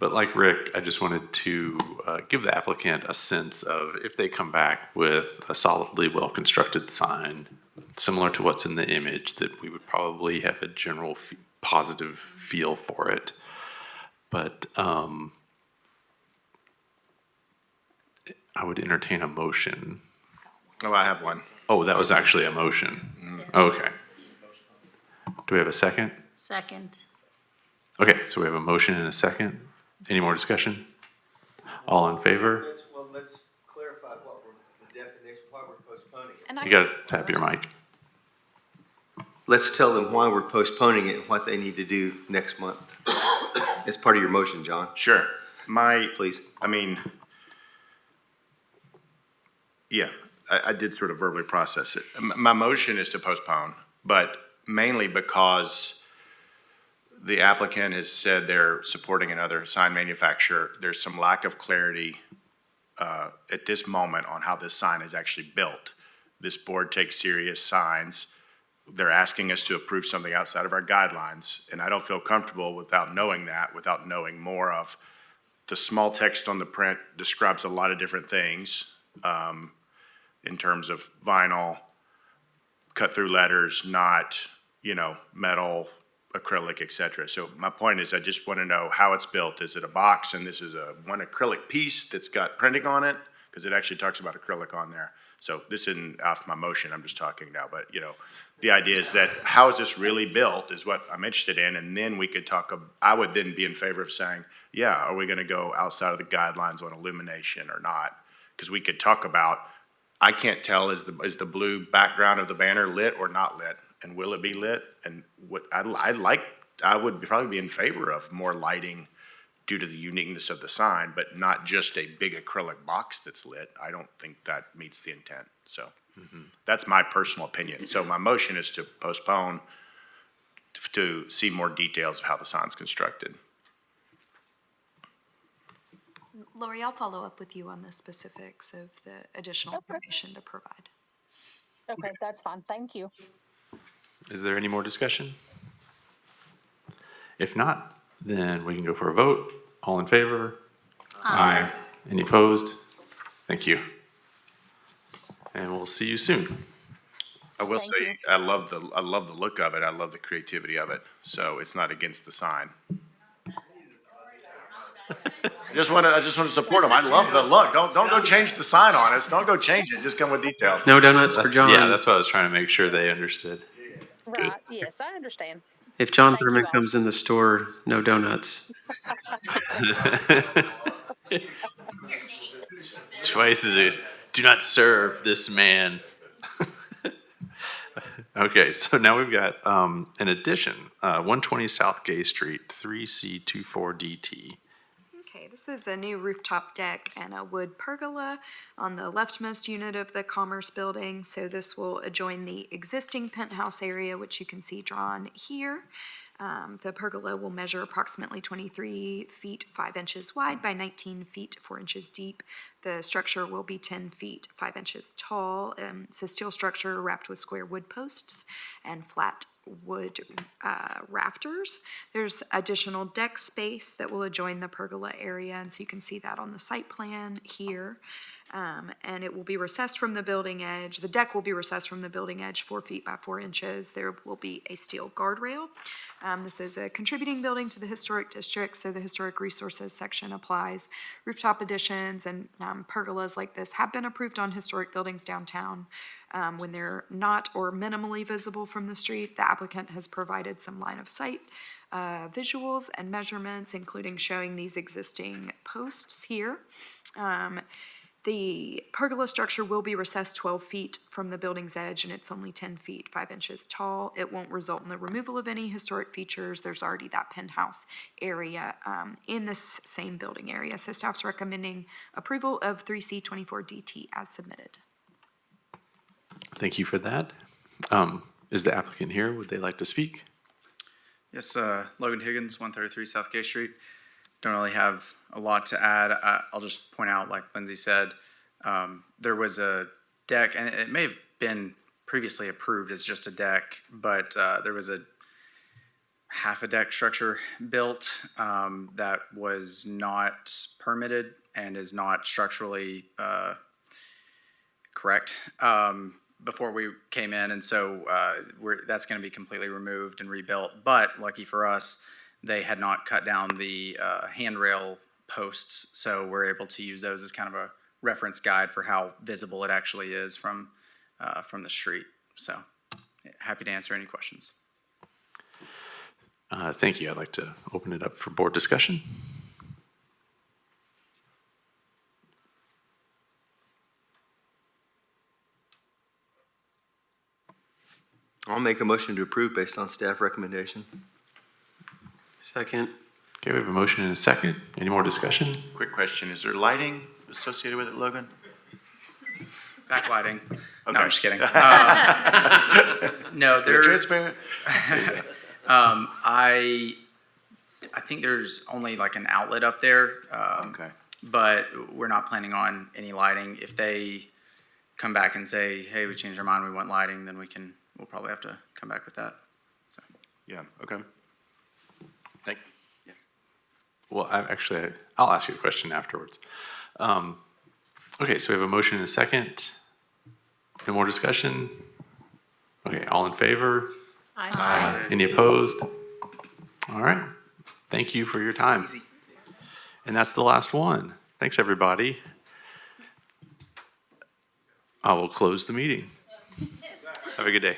But like Rick, I just wanted to give the applicant a sense of if they come back with a solidly well-constructed sign, similar to what's in the image, that we would probably have a general positive feel for it. But I would entertain a motion. Oh, I have one. Oh, that was actually a motion. Okay. Do we have a second? Second. Okay, so we have a motion and a second. Any more discussion? All in favor? Well, let's clarify the definition, why we're postponing it. And I You gotta tap your mic. Let's tell them why we're postponing it and what they need to do next month. It's part of your motion, John. Sure. Please. I mean, yeah, I did sort of verbally process it. My motion is to postpone, but mainly because the applicant has said they're supporting another sign manufacturer. There's some lack of clarity at this moment on how this sign is actually built. This board takes serious signs. They're asking us to approve something outside of our guidelines, and I don't feel comfortable without knowing that, without knowing more of. The small text on the print describes a lot of different things in terms of vinyl, cut-through letters, not, metal, acrylic, et cetera. So my point is, I just want to know how it's built. Is it a box and this is one acrylic piece that's got printing on it? Because it actually talks about acrylic on there. So this isn't off my motion, I'm just talking now, but the idea is that how is this really built is what I'm interested in, and then we could I would then be in favor of saying, yeah, are we gonna go outside of the guidelines on illumination or not? Because we could talk about, I can't tell, is the blue background of the banner lit or not lit? And will it be lit? And what I would probably be in favor of more lighting due to the uniqueness of the sign, but not just a big acrylic box that's lit. I don't think that meets the intent. So that's my personal opinion. So my motion is to postpone to see more details of how the sign's constructed. Lori, I'll follow up with you on the specifics of the additional information to provide. Okay, that's fine. Thank you. Is there any more discussion? If not, then we can go for a vote. All in favor? Aye. Any opposed? Thank you. And we'll see you soon. I will say, I love the look of it. I love the creativity of it. So it's not against the sign. I just want to support them. I love the look. Don't go change the sign on us. Don't go change it. Just come with details. No donuts for John. Yeah, that's what I was trying to make sure they understood. Right, yes, I understand. If John Thurman comes in the store, no donuts. Twice as it. Do not serve this man. Okay, so now we've got an addition, 120 South Gay Street, 3C24DT. Okay, this is a new rooftop deck and a wood pergola on the leftmost unit of the Commerce Building. So this will adjoin the existing penthouse area, which you can see drawn here. The pergola will measure approximately 23 feet 5 inches wide by 19 feet 4 inches deep. The structure will be 10 feet 5 inches tall. It's a steel structure wrapped with square wood posts and flat wood rafters. There's additional deck space that will adjoin the pergola area, and so you can see that on the site plan here. And it will be recessed from the building edge. The deck will be recessed from the building edge 4 feet by 4 inches. There will be a steel guardrail. This is a contributing building to the historic district, so the historic resources section applies. Rooftop additions and pergolas like this have been approved on historic buildings downtown. When they're not or minimally visible from the street, the applicant has provided some line of sight visuals and measurements, including showing these existing posts here. The pergola structure will be recessed 12 feet from the building's edge, and it's only 10 feet 5 inches tall. It won't result in the removal of any historic features. There's already that penthouse area in this same building area. So staff's recommending approval of 3C24DT as submitted. Thank you for that. Is the applicant here? Would they like to speak? Yes, Logan Higgins, 133 South Gay Street. Don't really have a lot to add. I'll just point out, like Lindsay said, there was a deck, and it may have been previously approved as just a deck, but there was a half a deck structure built that was not permitted and is not structurally correct before we came in, and so that's going to be completely removed and rebuilt. But lucky for us, they had not cut down the handrail posts, so we're able to use those as kind of a reference guide for how visible it actually is from the street. So happy to answer any questions. Thank you. I'd like to open it up for board discussion. I'll make a motion to approve based on staff recommendation. Second. Okay, we have a motion and a second. Any more discussion? Quick question, is there lighting associated with it, Logan? backlighting. No, Okay. I'm just kidding. No, Very there, transparent. I think there's only like an outlet up there. Okay. But we're not planning on any lighting. If they come back and say, hey, we changed our mind, we want lighting, then we'll probably have to come back with that. So. Yeah, okay. Thank you. Well, I'll ask you a question afterwards. Okay, so we have a motion and a second. No more discussion? Okay, all in favor? Aye. Any opposed? All right, thank you for your time. And that's the last one. Thanks, everybody. I will close the meeting. Have a good day.